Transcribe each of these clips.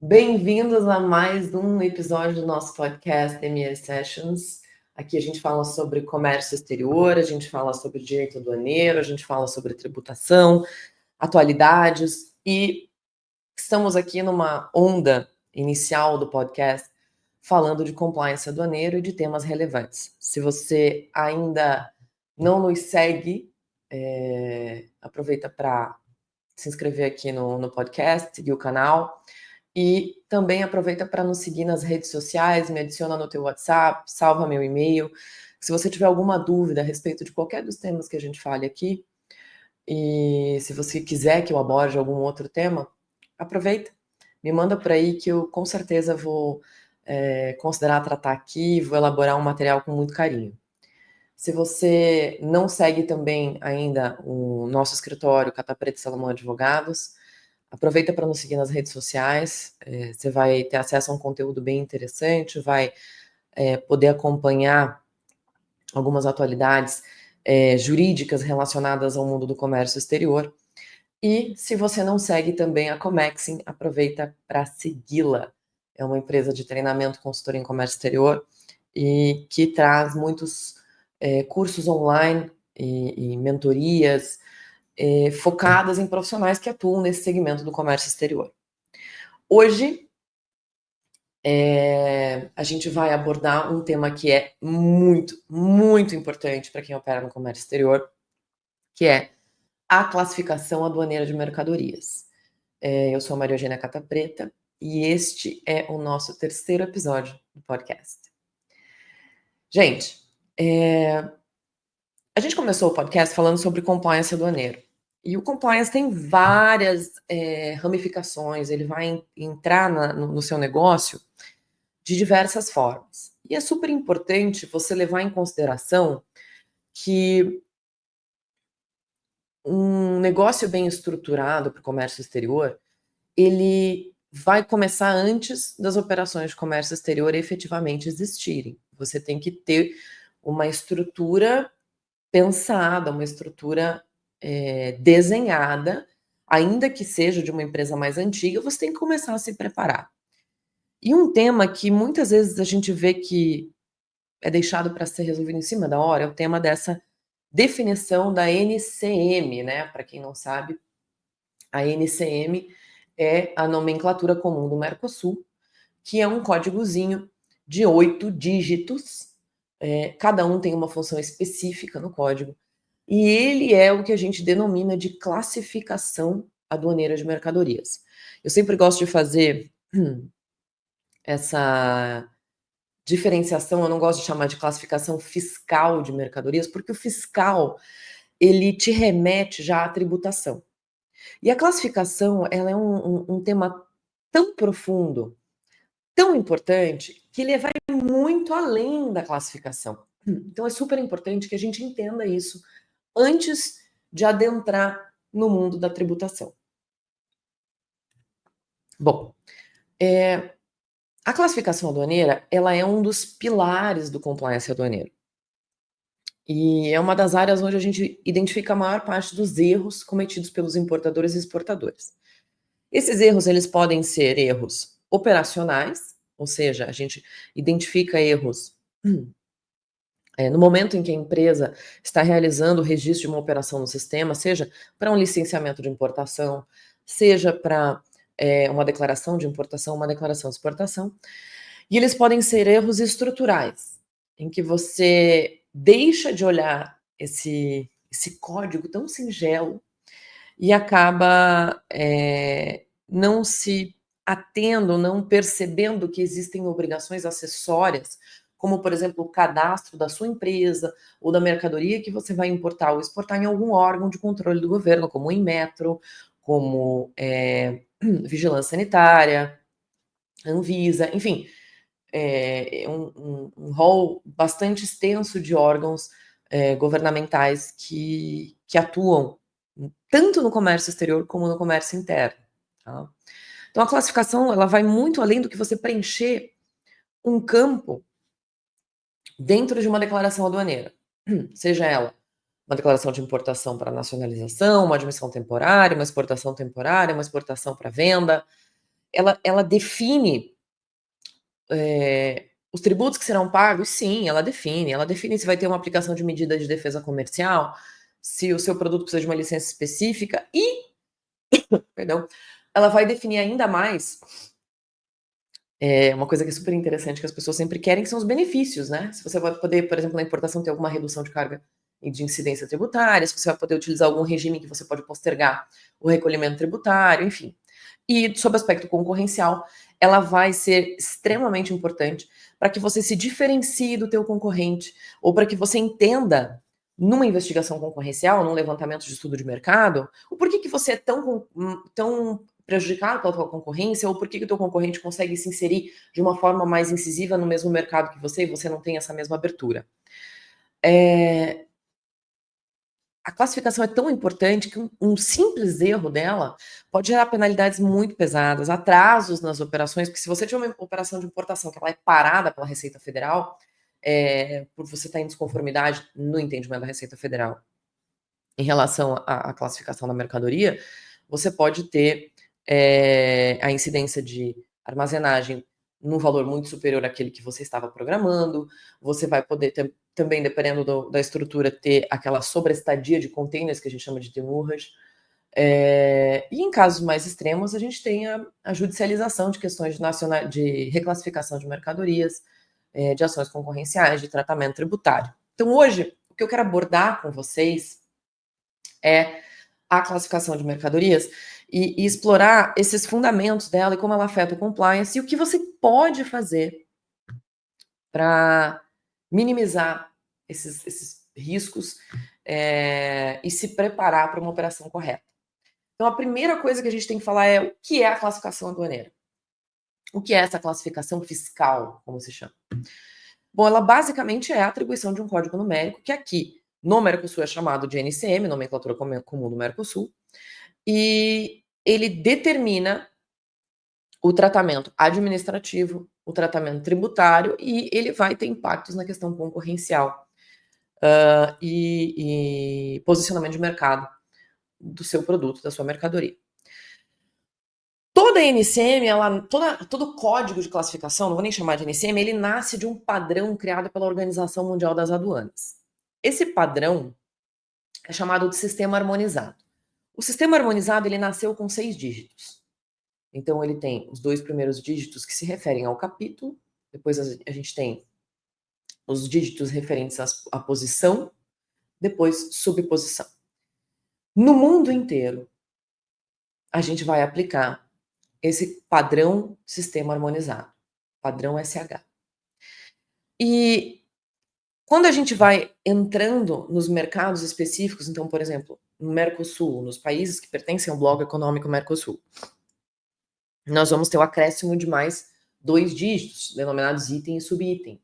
Bem-vindos a mais um episódio do nosso podcast ME Sessions. Aqui a gente fala sobre comércio exterior, a gente fala sobre direito aduaneiro, a gente fala sobre tributação, atualidades e estamos aqui numa onda inicial do podcast falando de compliance aduaneiro e de temas relevantes. Se você ainda não nos segue, aproveita para se inscrever aqui no podcast, seguir o canal. E também aproveita para nos seguir nas redes sociais, me adiciona no teu WhatsApp, salva meu e-mail. Se você tiver alguma dúvida a respeito de qualquer dos temas que a gente fale aqui, e se você quiser que eu aborde algum outro tema, aproveita, me manda por aí que eu com certeza vou considerar tratar aqui, vou elaborar um material com muito carinho. Se você não segue também ainda o nosso escritório, Cata Preta Salomão Advogados, aproveita para nos seguir nas redes sociais, você vai ter acesso a um conteúdo bem interessante, vai poder acompanhar algumas atualidades jurídicas relacionadas ao mundo do comércio exterior. E se você não segue também a Comexim, aproveita para segui-la. É uma empresa de treinamento consultoria em comércio exterior e que traz muitos cursos online e mentorias focadas em profissionais que atuam nesse segmento do comércio exterior. Hoje, a gente vai abordar um tema que é muito, muito importante para quem opera no comércio exterior, que é a classificação aduaneira de mercadorias. Eu sou a Maria Eugênia Cata Preta e este é o nosso terceiro episódio do podcast. Gente, a gente começou o podcast falando sobre compliance aduaneiro. E o compliance tem várias ramificações, ele vai entrar no seu negócio de diversas formas. E é super importante você levar em consideração que um negócio bem estruturado para o comércio exterior, ele vai começar antes das operações de comércio exterior efetivamente existirem. Você tem que ter uma estrutura pensada, uma estrutura desenhada, ainda que seja de uma empresa mais antiga, você tem que começar a se preparar. E um tema que muitas vezes a gente vê que é deixado para ser resolvido em cima da hora é o tema dessa definição da NCM, né? Para quem não sabe, a NCM é a nomenclatura comum do Mercosul, que é um códigozinho de 8 dígitos, cada um tem uma função específica no código, e ele é o que a gente denomina de classificação aduaneira de mercadorias. Eu sempre gosto de fazer essa diferenciação, eu não gosto de chamar de classificação fiscal de mercadorias, porque o fiscal, ele te remete já à tributação. E a classificação, ela é um tema tão profundo, tão importante, que ele vai muito além da classificação. Então é super importante que a gente entenda isso antes de adentrar no mundo da tributação. Bom, a classificação aduaneira, ela é um dos pilares do compliance aduaneiro. E é uma das áreas onde a gente identifica a maior parte dos erros cometidos pelos importadores e exportadores. Esses erros, eles podem ser erros operacionais, ou seja, a gente identifica erros no momento em que a empresa está realizando o registro de uma operação no sistema, seja para um licenciamento de importação, seja para uma declaração de importação, uma declaração de exportação. E eles podem ser erros estruturais, em que você deixa de olhar esse código tão singelo e acaba não se atendo, não percebendo que existem obrigações acessórias, como, por exemplo, o cadastro da sua empresa ou da mercadoria que você vai importar ou exportar em algum órgão de controle do governo, como o Inmetro, como Vigilância Sanitária, Anvisa, enfim, um rol bastante extenso de órgãos governamentais que atuam tanto no comércio exterior como no comércio interno. Tá? Então, a classificação ela vai muito além do que você preencher um campo dentro de uma declaração aduaneira, seja ela uma declaração de importação para nacionalização, uma admissão temporária, uma exportação temporária, uma exportação para venda. ela define os tributos que serão pagos? Sim, ela define. Ela define se vai ter uma aplicação de medida de defesa comercial, se o seu produto precisa de uma licença específica e, perdão, ela vai definir ainda mais uma coisa que é super interessante, que as pessoas sempre querem, que são os benefícios, né? Se você vai poder, por exemplo, na importação ter alguma redução de carga e de incidência tributária, se você vai poder utilizar algum regime que você pode postergar o recolhimento tributário, enfim. E sob aspecto concorrencial, ela vai ser extremamente importante para que você se diferencie do teu concorrente ou para que você entenda numa investigação concorrencial, num levantamento de estudo de mercado, o porquê que você é tão prejudicado pela tua concorrência ou por que o teu concorrente consegue se inserir de uma forma mais incisiva no mesmo mercado que você e você não tem essa mesma abertura. A classificação é tão importante que um simples erro dela pode gerar penalidades muito pesadas, atrasos nas operações, porque se você tiver uma operação de importação que ela é parada pela Receita Federal, por você estar em desconformidade no entendimento da Receita Federal em relação à classificação da mercadoria, você pode ter a incidência de armazenagem num valor muito superior àquele que você estava programando, você vai poder ter, também, dependendo da estrutura, ter aquela sobreestadia de containers, que a gente chama de demurrage, e em casos mais extremos, a gente tem a judicialização de questões de reclassificação de mercadorias, de ações concorrenciais, de tratamento tributário. Então, hoje, o que eu quero abordar com vocês é a classificação de mercadorias e explorar esses fundamentos dela e como ela afeta o compliance e o que você pode fazer para minimizar esses riscos e se preparar para uma operação correta. Então, a primeira coisa que a gente tem que falar é o que é a classificação aduaneira. O que é essa classificação fiscal, como se chama? Bom, ela basicamente é a atribuição de um código numérico, que aqui no Mercosul é chamado de NCM, nomenclatura comum do Mercosul, e ele determina o tratamento administrativo, o tratamento tributário, e ele vai ter impactos na questão concorrencial e posicionamento de mercado do seu produto, da sua mercadoria. Toda NCM, todo código de classificação, não vou nem chamar de NCM, ele nasce de um padrão criado pela Organização Mundial das Aduanas. Esse padrão é chamado de sistema harmonizado. O sistema harmonizado, ele nasceu com 6 dígitos. Então, ele tem os 2 primeiros dígitos que se referem ao capítulo, depois a gente tem os dígitos referentes à posição, depois subposição. No mundo inteiro, a gente vai aplicar esse padrão sistema harmonizado, padrão SH. E quando a gente vai entrando nos mercados específicos, então, por exemplo, no Mercosul, nos países que pertencem ao bloco econômico Mercosul, nós vamos ter o acréscimo de mais 2 dígitos, denominados item e subitem.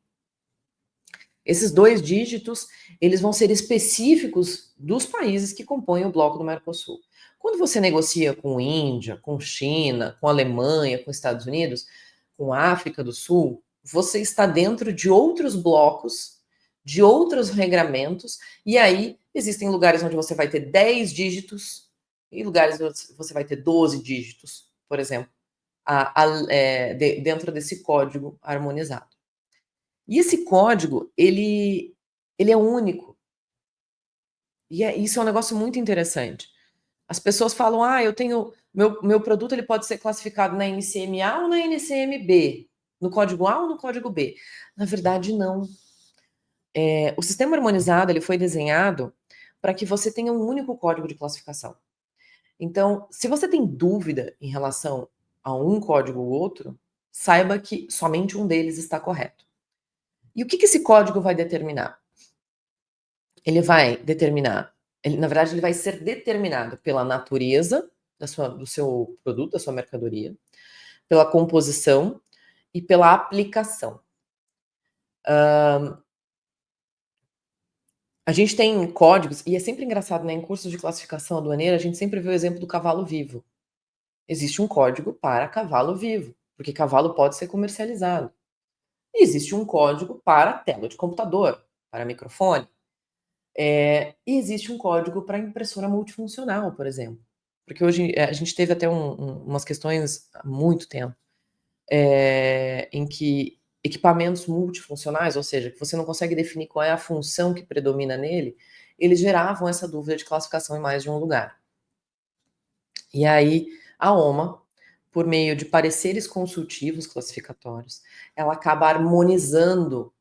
Esses 2 dígitos, eles vão ser específicos dos países que compõem o bloco do Mercosul. Quando você negocia com Índia, com China, com Alemanha, com Estados Unidos, com África do Sul, você está dentro de outros blocos, de outros regramentos, e aí existem lugares onde você vai ter 10 dígitos e lugares onde você vai ter 12 dígitos, por exemplo, dentro desse código harmonizado. E esse código, ele é único. E isso é um negócio muito interessante. As pessoas falam, eu tenho, meu produto ele pode ser classificado na NCM-A ou na NCM-B, no código A ou no código B. Na verdade, não. O sistema harmonizado ele foi desenhado para que você tenha um único código de classificação. Então, se você tem dúvida em relação a um código ou outro, saiba que somente um deles está correto. E o que esse código vai determinar? Ele vai determinar, na verdade, ele vai ser determinado pela natureza do seu produto, da sua mercadoria, pela composição e pela aplicação. A gente tem códigos, e é sempre engraçado, né? Em cursos de classificação aduaneira, a gente sempre vê o exemplo do cavalo vivo. Existe um código para cavalo vivo, porque cavalo pode ser comercializado. E existe um código para tela de computador, para microfone. E existe um código para impressora multifuncional, por exemplo, porque hoje a gente teve até umas questões há muito tempo, em que equipamentos multifuncionais, ou seja, que você não consegue definir qual é a função que predomina nele, eles geravam essa dúvida de classificação em mais de um lugar. E aí, a OMA, por meio de pareceres consultivos classificatórios, ela acaba harmonizando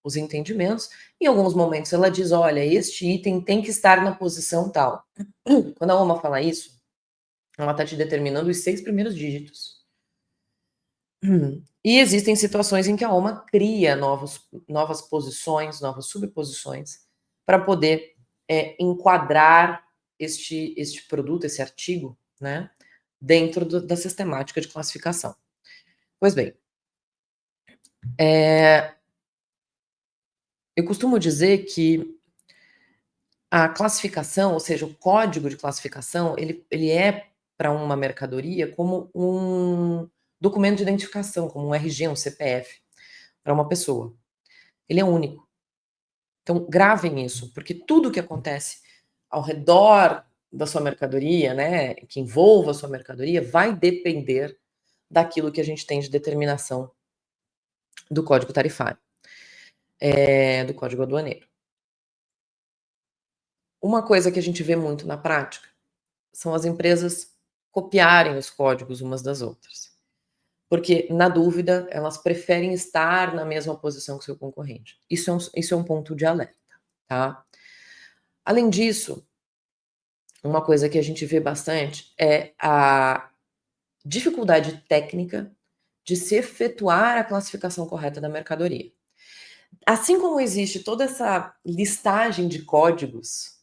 os entendimentos. Em alguns momentos ela diz: olha, este item tem que estar na posição tal. Quando a OMA fala isso, ela está te determinando os 6 primeiros dígitos. E existem situações em que a OMA cria novas posições, novas subposições, para poder enquadrar este produto, esse artigo, né, dentro da sistemática de classificação. Pois bem, eu costumo dizer que a classificação, ou seja, o código de classificação, ele é para uma mercadoria como um documento de identificação, como um RG, um CPF, para uma pessoa. Ele é único. Então, gravem isso, porque tudo que acontece ao redor da sua mercadoria, né, que envolva a sua mercadoria, vai depender daquilo que a gente tem de determinação do código tarifário, do código aduaneiro. Uma coisa que a gente vê muito na prática são as empresas copiarem os códigos umas das outras. Porque, na dúvida, elas preferem estar na mesma posição que o seu concorrente. Isso é um ponto de alerta, tá? Além disso, uma coisa que a gente vê bastante é a dificuldade técnica de se efetuar a classificação correta da mercadoria. Assim como existe toda essa listagem de códigos,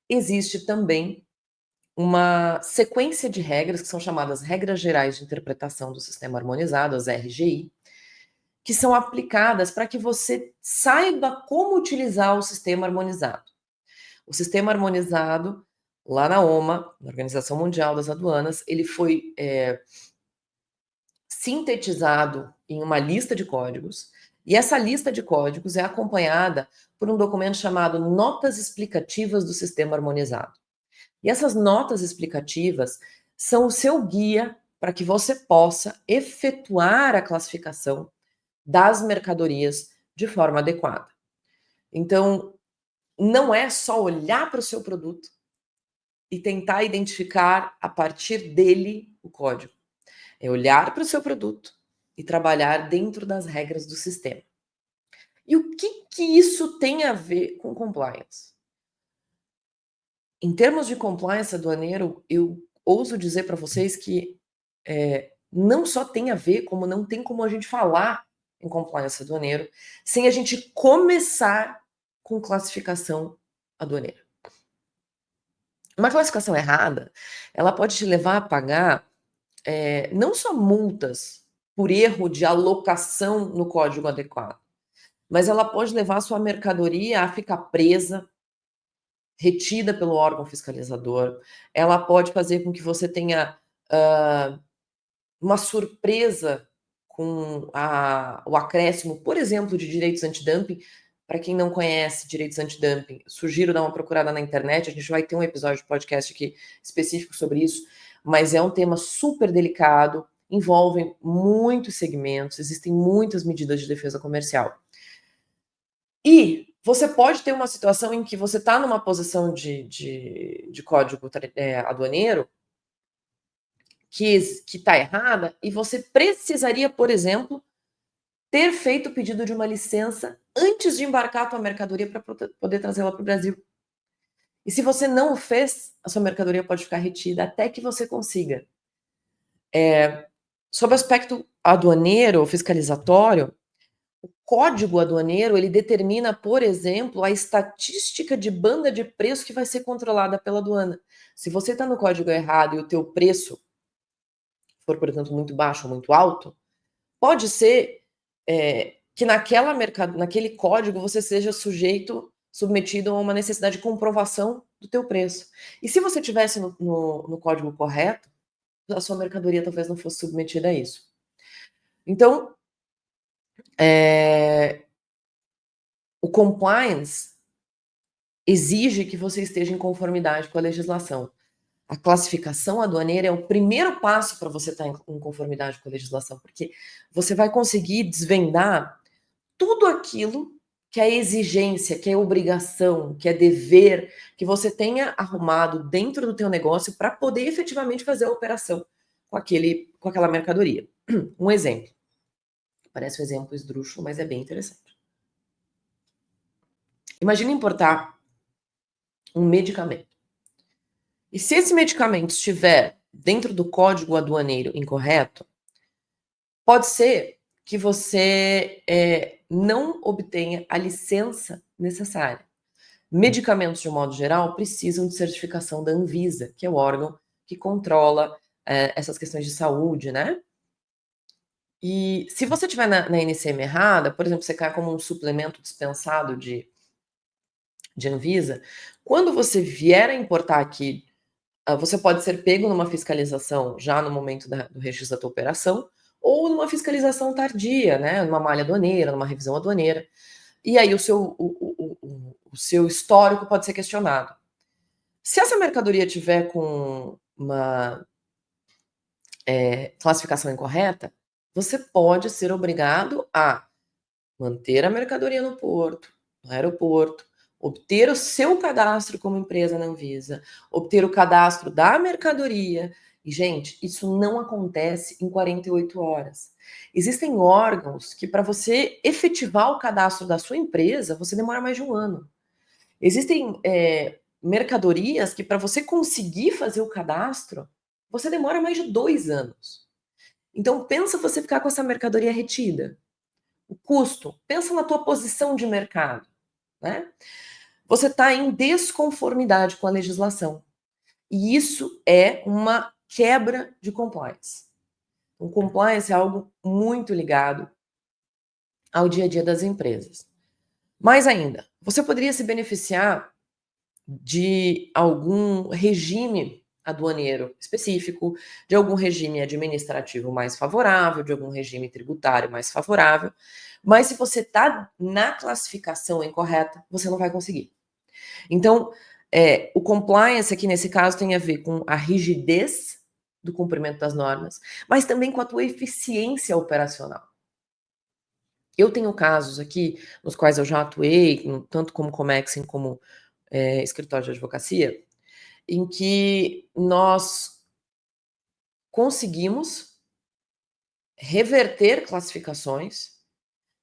existe também uma sequência de regras que são chamadas Regras Gerais de Interpretação do Sistema Harmonizado, as RGI, que são aplicadas para que você saiba como utilizar o sistema harmonizado. O sistema harmonizado, lá na OMA, na Organização Mundial das Aduanas, ele foi sintetizado em uma lista de códigos, e essa lista de códigos é acompanhada por um documento chamado Notas Explicativas do Sistema Harmonizado. E essas notas explicativas são o seu guia para que você possa efetuar a classificação das mercadorias de forma adequada. Então, não é só olhar para o seu produto e tentar identificar a partir dele o código. É olhar para o seu produto e trabalhar dentro das regras do sistema. E o que isso tem a ver com compliance? Em termos de compliance aduaneiro, eu ouso dizer para vocês que não só tem a ver, como não tem como a gente falar em compliance aduaneiro sem a gente começar com classificação aduaneira. Uma classificação errada, ela pode te levar a pagar não só multas por erro de alocação no código adequado, mas ela pode levar a sua mercadoria a ficar presa, retida pelo órgão fiscalizador, ela pode fazer com que você tenha uma surpresa com o acréscimo, por exemplo, de direitos antidumping. Para quem não conhece direitos antidumping, sugiro dar uma procurada na internet, a gente vai ter um episódio de podcast aqui específico sobre isso, mas é um tema super delicado, envolve muitos segmentos, existem muitas medidas de defesa comercial. E você pode ter uma situação em que você está numa posição de código aduaneiro que está errada e você precisaria, por exemplo, ter feito o pedido de uma licença antes de embarcar a tua mercadoria para poder trazê-la para o Brasil. E se você não o fez, a sua mercadoria pode ficar retida até que você consiga. Sob o aspecto aduaneiro ou fiscalizatório, o código aduaneiro, ele determina, por exemplo, a estatística de banda de preço que vai ser controlada pela aduana. Se você está no código errado e o teu preço for, portanto, muito baixo ou muito alto, pode ser que naquele código você seja submetido a uma necessidade de comprovação do teu preço. E se você tivesse no código correto, a sua mercadoria talvez não fosse submetida a isso. Então, o compliance exige que você esteja em conformidade com a legislação. A classificação aduaneira é o primeiro passo para você estar em conformidade com a legislação, porque você vai conseguir desvendar tudo aquilo que é exigência, que é obrigação, que é dever, que você tenha arrumado dentro do teu negócio para poder efetivamente fazer a operação com aquela mercadoria. Um exemplo. Parece um exemplo esdrúxulo, mas é bem interessante. Imagina importar um medicamento. E se esse medicamento estiver dentro do código aduaneiro incorreto, pode ser que você não obtenha a licença necessária. Medicamentos, de um modo geral, precisam de certificação da Anvisa, que é o órgão que controla essas questões de saúde, né? E se você tiver na NCM errada, por exemplo, você cai como um suplemento dispensado de Anvisa, quando você vier a importar aqui, você pode ser pego numa fiscalização já no momento do registro da tua operação, ou numa fiscalização tardia, né? Numa malha aduaneira, numa revisão aduaneira. E aí o seu histórico pode ser questionado. Se essa mercadoria tiver com uma classificação incorreta, você pode ser obrigado a manter a mercadoria no porto, no aeroporto, obter o seu cadastro como empresa na Anvisa, obter o cadastro da mercadoria. E, gente, isso não acontece em 48 horas. Existem órgãos que, para você efetivar o cadastro da sua empresa, você demora mais de um ano. Existem mercadorias que, para você conseguir fazer o cadastro, você demora mais de 2 anos. Então, pensa você ficar com essa mercadoria retida. O custo, pensa na tua posição de mercado, né? Você está em desconformidade com a legislação. E isso é uma quebra de compliance. O compliance é algo muito ligado ao dia a dia das empresas. Mais ainda, você poderia se beneficiar de algum regime aduaneiro específico, de algum regime administrativo mais favorável, de algum regime tributário mais favorável, mas se você está na classificação incorreta, você não vai conseguir. Então, o compliance aqui nesse caso tem a ver com a rigidez do cumprimento das normas, mas também com a tua eficiência operacional. Eu tenho casos aqui nos quais eu já atuei, tanto como Comexem como escritório de advocacia, em que nós conseguimos reverter classificações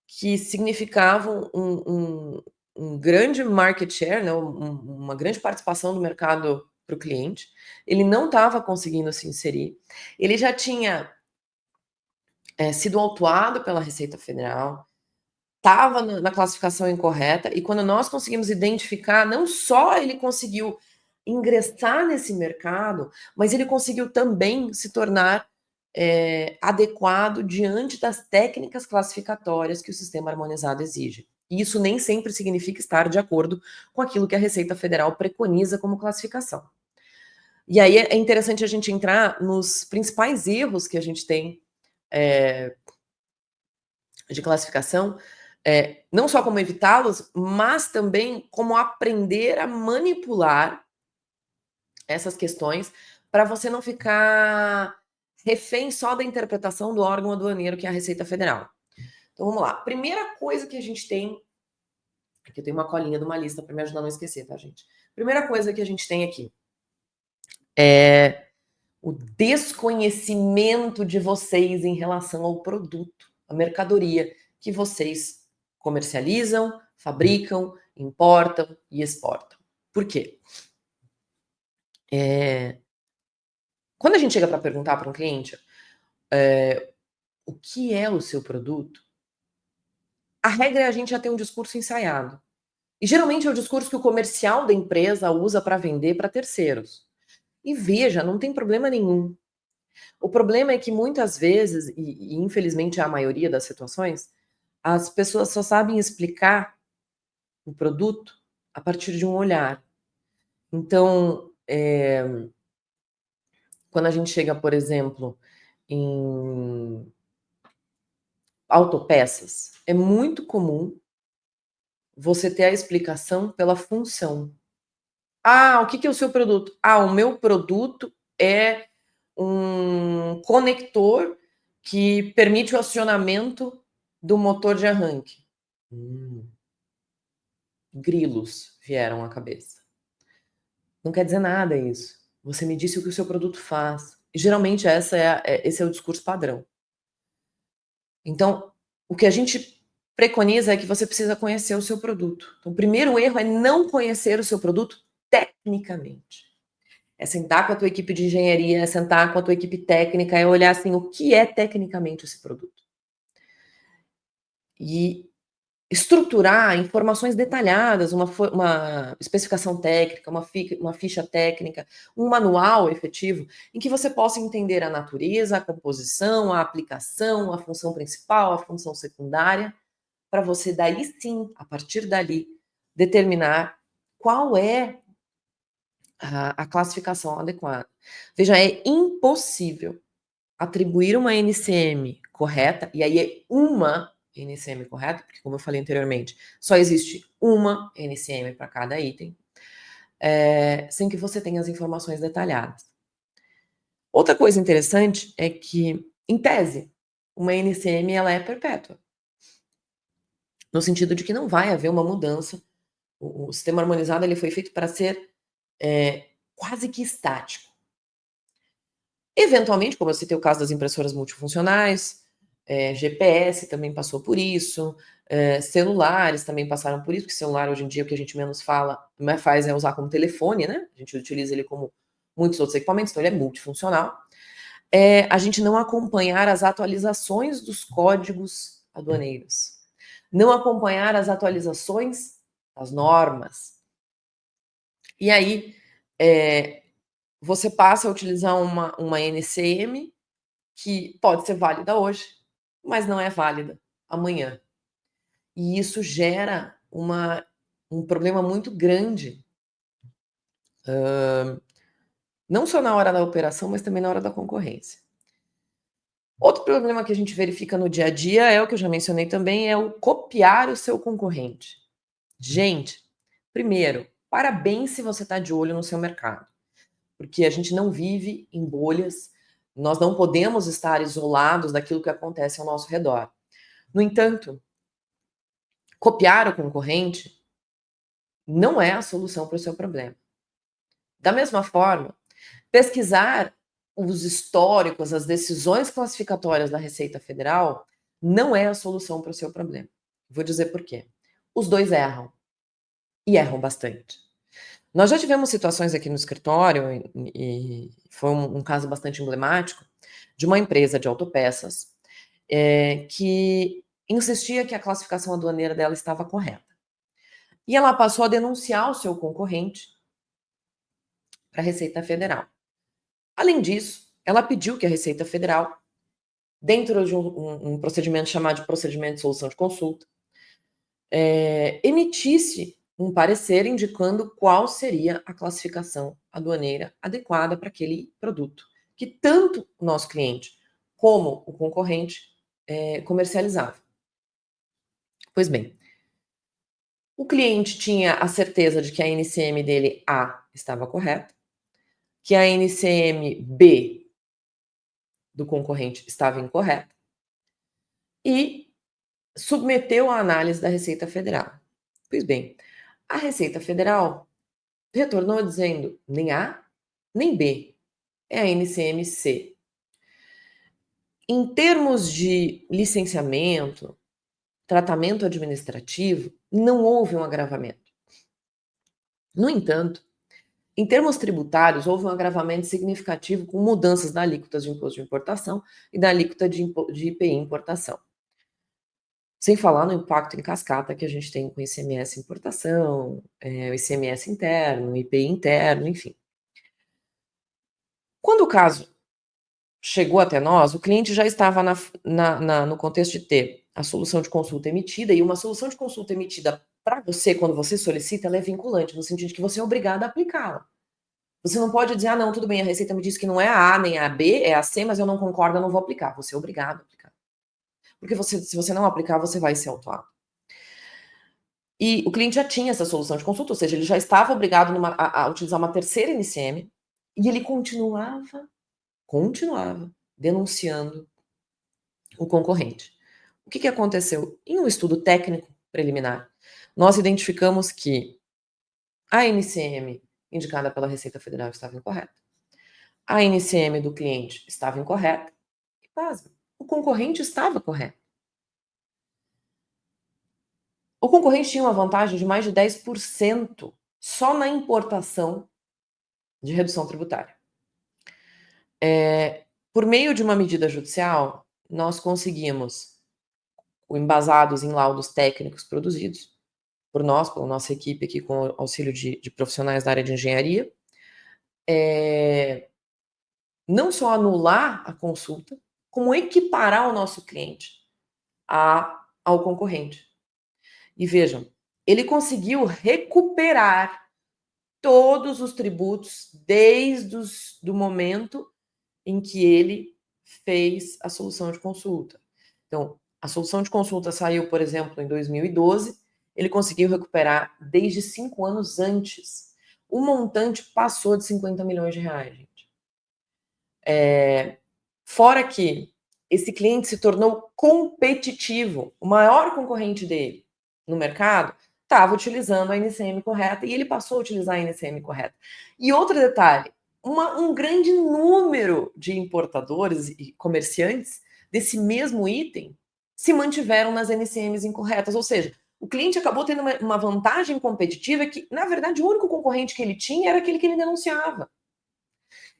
que significavam um grande market share, né, uma grande participação do mercado para o cliente. Ele não estava conseguindo se inserir. Ele já tinha sido autuado pela Receita Federal, estava na classificação incorreta, e quando nós conseguimos identificar, não só ele conseguiu ingressar nesse mercado, mas ele conseguiu também se tornar adequado diante das técnicas classificatórias que o sistema harmonizado exige. E isso nem sempre significa estar de acordo com aquilo que a Receita Federal preconiza como classificação. E aí é interessante a gente entrar nos principais erros que a gente tem de classificação, não só como evitá-los, mas também como aprender a manipular essas questões para você não ficar refém só da interpretação do órgão aduaneiro, que é a Receita Federal. Então vamos lá. Primeira coisa que a gente tem. Aqui eu tenho uma colinha de uma lista para me ajudar a não esquecer, tá, gente? Primeira coisa que a gente tem aqui é o desconhecimento de vocês em relação ao produto, a mercadoria que vocês comercializam, fabricam, importam e exportam. Por quê? Quando a gente chega para perguntar para um cliente o que é o seu produto, a regra é a gente já ter um discurso ensaiado. E geralmente é o discurso que o comercial da empresa usa para vender para terceiros. E veja, não tem problema nenhum. O problema é que muitas vezes, e infelizmente é a maioria das situações, as pessoas só sabem explicar o produto a partir de um olhar. Então, quando a gente chega, por exemplo, em autopeças, é muito comum você ter a explicação pela função. Ah, o que que é o seu produto? Ah, o meu produto é um conector que permite o acionamento do motor de arranque. Hum, grilos vieram à cabeça. Não quer dizer nada isso. Você me disse o que o seu produto faz. E geralmente esse é o discurso padrão. Então, o que a gente preconiza é que você precisa conhecer o seu produto. Então, o primeiro erro é não conhecer o seu produto tecnicamente. É sentar com a tua equipe de engenharia, é sentar com a tua equipe técnica, é olhar assim, o que é tecnicamente esse produto? E estruturar informações detalhadas, uma especificação técnica, uma ficha técnica, um manual efetivo, em que você possa entender a natureza, a composição, a aplicação, a função principal, a função secundária, para você daí sim, a partir dali, determinar qual é a classificação adequada. Veja, é impossível atribuir uma NCM correta, e aí é uma NCM correta, porque como eu falei anteriormente, só existe uma NCM para cada item, sem que você tenha as informações detalhadas. Outra coisa interessante é que, em tese, uma NCM ela é perpétua, no sentido de que não vai haver uma mudança. O sistema harmonizado ele foi feito para ser quase que estático. Eventualmente, como eu citei o caso das impressoras multifuncionais, GPS também passou por isso, celulares também passaram por isso, porque celular hoje em dia o que a gente menos faz é usar como telefone, né? A gente utiliza ele como muitos outros equipamentos, então ele é multifuncional. A gente não acompanhar as atualizações dos códigos aduaneiros, não acompanhar as atualizações das normas. E aí, você passa a utilizar uma NCM que pode ser válida hoje, mas não é válida amanhã. E isso gera um problema muito grande, não só na hora da operação, mas também na hora da concorrência. Outro problema que a gente verifica no dia a dia é o que eu já mencionei também, é o copiar o seu concorrente. Gente, primeiro, parabéns se você está de olho no seu mercado, porque a gente não vive em bolhas, nós não podemos estar isolados daquilo que acontece ao nosso redor. No entanto, copiar o concorrente não é a solução para o seu problema. Da mesma forma, pesquisar os históricos, as decisões classificatórias da Receita Federal não é a solução para o seu problema. Vou dizer por quê. Os dois erram, e erram bastante. Nós já tivemos situações aqui no escritório, e foi um caso bastante emblemático, de uma empresa de autopeças que insistia que a classificação aduaneira dela estava correta. E ela passou a denunciar o seu concorrente para a Receita Federal. Além disso, ela pediu que a Receita Federal, dentro de um procedimento chamado de procedimento de solução de consulta, emitisse um parecer indicando qual seria a classificação aduaneira adequada para aquele produto, que tanto o nosso cliente como o concorrente comercializava. Pois bem, o cliente tinha a certeza de que a NCM dele A estava correta, que a NCM B do concorrente estava incorreta e submeteu a análise da Receita Federal. Pois bem, a Receita Federal retornou dizendo nem A, nem B, é a NCM-C. Em termos de licenciamento, tratamento administrativo, não houve um agravamento. No entanto, em termos tributários, houve um agravamento significativo com mudanças da alíquota de imposto de importação e da alíquota de IPI importação. Sem falar no impacto em cascata que a gente tem com ICMS importação, o ICMS interno, IPI interno, enfim. Quando o caso chegou até nós, o cliente já estava no contexto de ter a solução de consulta emitida, e uma solução de consulta emitida para você, quando você solicita, ela é vinculante, no sentido de que você é obrigado a aplicá-la. Você não pode dizer, não, tudo bem, a Receita me disse que não é a A nem a B, é a C, mas eu não concordo, eu não vou aplicar. Você é obrigado a aplicar. Porque se você não aplicar, você vai ser autuado. E o cliente já tinha essa solução de consulta, ou seja, ele já estava obrigado a utilizar uma terceira NCM, e ele continuava denunciando o concorrente. O que aconteceu? Em um estudo técnico preliminar, nós identificamos que a NCM indicada pela Receita Federal estava incorreta, a NCM do cliente estava incorreta, e pasme, o concorrente estava correto. O concorrente tinha uma vantagem de mais de 10% só na importação de redução tributária. Por meio de uma medida judicial, nós conseguimos, embasados em laudos técnicos produzidos por nós, pela nossa equipe aqui, com o auxílio de profissionais da área de engenharia, não só anular a consulta, como equiparar o nosso cliente ao concorrente. E vejam, ele conseguiu recuperar todos os tributos desde o momento em que ele fez a solução de consulta. Então, a solução de consulta saiu, por exemplo, em 2012, ele conseguiu recuperar desde 5 anos antes. O montante passou de 50 milhões de reais, gente. Fora que esse cliente se tornou competitivo, o maior concorrente dele no mercado estava utilizando a NCM correta e ele passou a utilizar a NCM correta. E outro detalhe, um grande número de importadores e comerciantes desse mesmo item se mantiveram nas NCMs incorretas, ou seja, o cliente acabou tendo uma vantagem competitiva que, na verdade, o único concorrente que ele tinha era aquele que ele denunciava.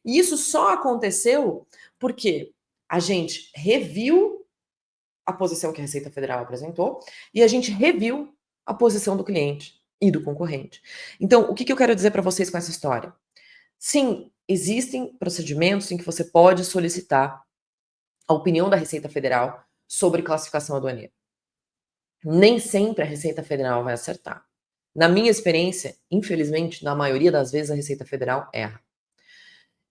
E isso só aconteceu porque a gente reviu a posição que a Receita Federal apresentou e a gente reviu a posição do cliente e do concorrente. Então, o que eu quero dizer para vocês com essa história? Sim, existem procedimentos em que você pode solicitar a opinião da Receita Federal sobre classificação aduaneira. Nem sempre a Receita Federal vai acertar. Na minha experiência, infelizmente, na maioria das vezes a Receita Federal erra.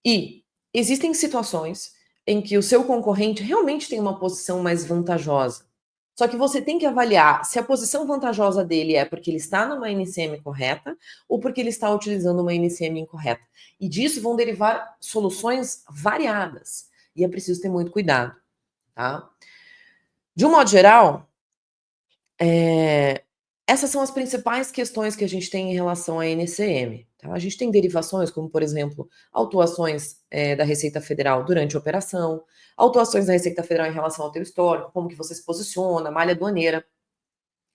E existem situações em que o seu concorrente realmente tem uma posição mais vantajosa. Só que você tem que avaliar se a posição vantajosa dele é porque ele está numa NCM correta ou porque ele está utilizando uma NCM incorreta. E disso vão derivar soluções variadas. E é preciso ter muito cuidado, tá? De um modo geral, essas são as principais questões que a gente tem em relação à NCM. Tá? A gente tem derivações, como, por exemplo, autuações da Receita Federal durante a operação, autuações da Receita Federal em relação ao teu histórico, como que você se posiciona, malha aduaneira.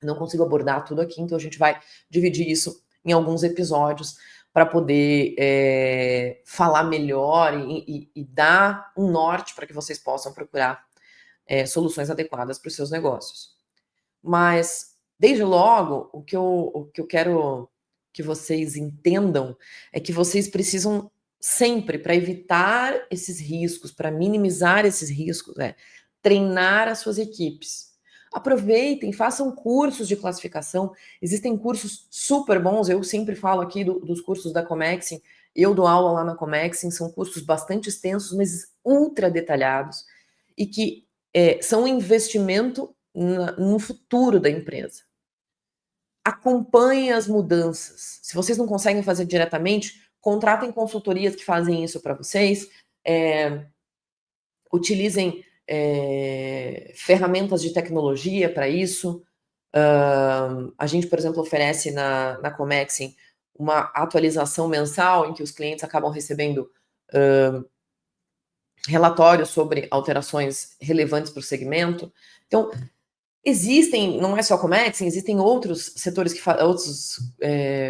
Não consigo abordar tudo aqui, então a gente vai dividir isso em alguns episódios para poder falar melhor e dar um norte para que vocês possam procurar soluções adequadas para os seus negócios. Mas, desde logo, o que eu quero que vocês entendam é que vocês precisam sempre, para evitar esses riscos, para minimizar esses riscos, treinar as suas equipes. Aproveitem, façam cursos de classificação. Existem cursos super bons. Eu sempre falo aqui dos cursos da Comexim. Eu dou aula lá na Comexim. São cursos bastante extensos, mas ultra detalhados. E que são um investimento no futuro da empresa. Acompanhem as mudanças. Se vocês não conseguem fazer diretamente, contratem consultorias que fazem isso para vocês. Utilizem ferramentas de tecnologia para isso. A gente, por exemplo, oferece na Comexim uma atualização mensal em que os clientes acabam recebendo relatórios sobre alterações relevantes para o segmento. Então, existem, não é só a Comexim, existem outros setores, outros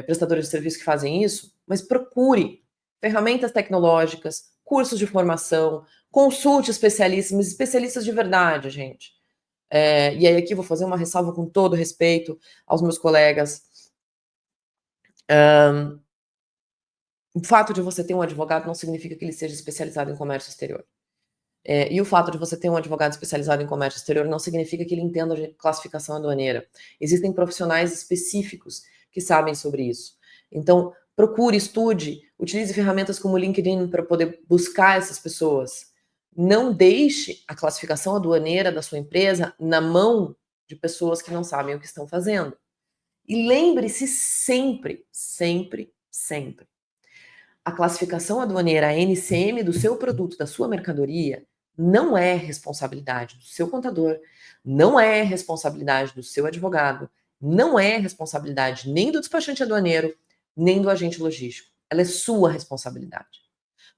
prestadores de serviço que fazem isso, mas procure ferramentas tecnológicas, cursos de formação, consulte especialistas, mas especialistas de verdade, gente. E aí aqui vou fazer uma ressalva com todo respeito aos meus colegas. O fato de você ter um advogado não significa que ele seja especializado em comércio exterior. E o fato de você ter um advogado especializado em comércio exterior não significa que ele entenda de classificação aduaneira. Existem profissionais específicos que sabem sobre isso. Então, procure, estude, utilize ferramentas como o LinkedIn para poder buscar essas pessoas. Não deixe a classificação aduaneira da sua empresa na mão de pessoas que não sabem o que estão fazendo. E lembre-se sempre, sempre, sempre. A classificação aduaneira, a NCM do seu produto, da sua mercadoria, não é responsabilidade do seu contador, não é responsabilidade do seu advogado, não é responsabilidade nem do despachante aduaneiro, nem do agente logístico. Ela é sua responsabilidade.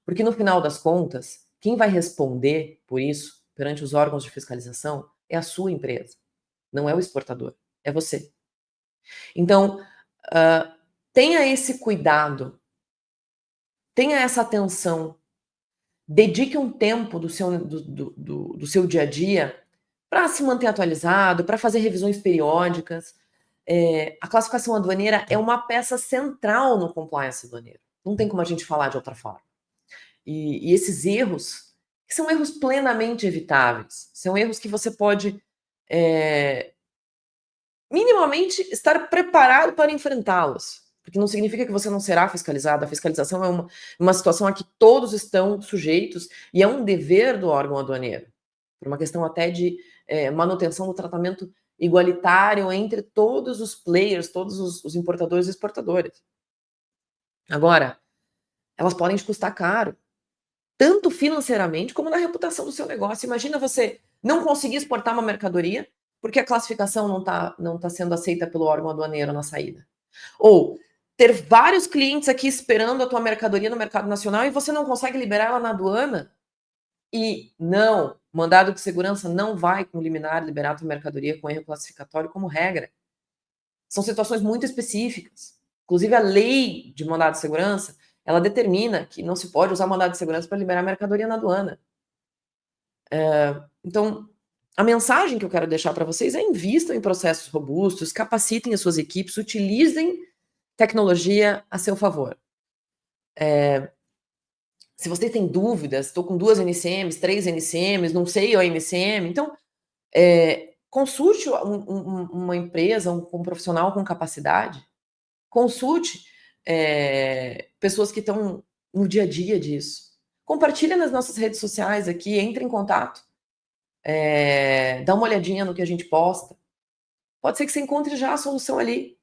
Porque no final das contas, quem vai responder por isso perante os órgãos de fiscalização é a sua empresa, não é o exportador, é você. Então, tenha esse cuidado, tenha essa atenção, dedique um tempo do seu dia a dia para se manter atualizado, para fazer revisões periódicas. A classificação aduaneira é uma peça central no compliance aduaneiro. Não tem como a gente falar de outra forma. E esses erros, que são erros plenamente evitáveis, são erros que você pode minimamente estar preparado para enfrentá-los, porque não significa que você não será fiscalizado. A fiscalização é uma situação a que todos estão sujeitos e é um dever do órgão aduaneiro, por uma questão até de manutenção do tratamento igualitário entre todos os players, todos os importadores e exportadores. Agora, elas podem te custar caro, tanto financeiramente como na reputação do seu negócio. Imagina você não conseguir exportar uma mercadoria porque a classificação não tá sendo aceita pelo órgão aduaneiro na saída. Ou ter vários clientes aqui esperando a tua mercadoria no mercado nacional e você não consegue liberar ela na aduana. E não, mandado de segurança não vai com liminar liberar a tua mercadoria com erro classificatório como regra. São situações muito específicas. Inclusive a lei de mandado de segurança, ela determina que não se pode usar mandado de segurança para liberar mercadoria na aduana. Então, a mensagem que eu quero deixar para vocês é: invistam em processos robustos, capacitem as suas equipes, utilizem tecnologia a seu favor. Se vocês têm dúvidas, estou com 2 NCMs, 3 NCMs, não sei o NCM, então consulte uma empresa, um profissional com capacidade, consulte pessoas que estão no dia a dia disso. Compartilha nas nossas redes sociais aqui, entre em contato. Dá uma olhadinha no que a gente posta. Pode ser que você encontre já a solução ali.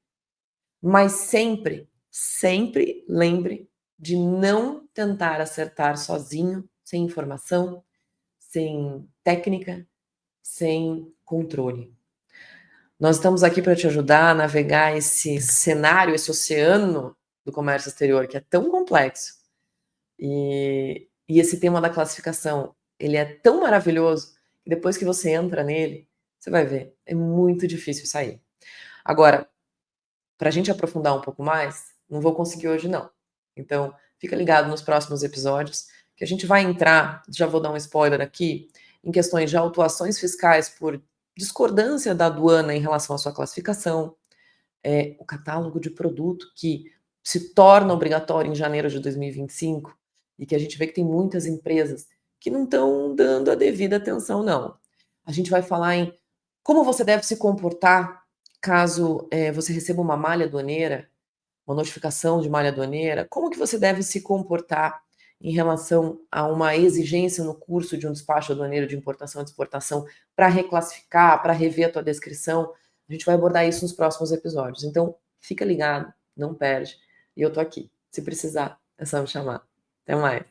Mas sempre, sempre lembre de não tentar acertar sozinho, sem informação, sem técnica, sem controle. Nós estamos aqui para te ajudar a navegar esse cenário, esse oceano do comércio exterior, que é tão complexo. E esse tema da classificação, ele é tão maravilhoso que depois que você entra nele, você vai ver, é muito difícil sair. Agora, para a gente aprofundar um pouco mais, não vou conseguir hoje não. Então, fica ligado nos próximos episódios, que a gente vai entrar, já vou dar um spoiler aqui, em questões de autuações fiscais por discordância da aduana em relação à sua classificação, o catálogo de produto que se torna obrigatório em janeiro de 2025 e que a gente vê que tem muitas empresas que não estão dando a devida atenção, não. A gente vai falar em como você deve se comportar caso você receba uma malha aduaneira, uma notificação de malha aduaneira, como que você deve se comportar em relação a uma exigência no curso de um despacho aduaneiro de importação e exportação para reclassificar, para rever a tua descrição. A gente vai abordar isso nos próximos episódios. Então, fica ligado, não perde. E eu tô aqui. Se precisar, é só me chamar. Até mais.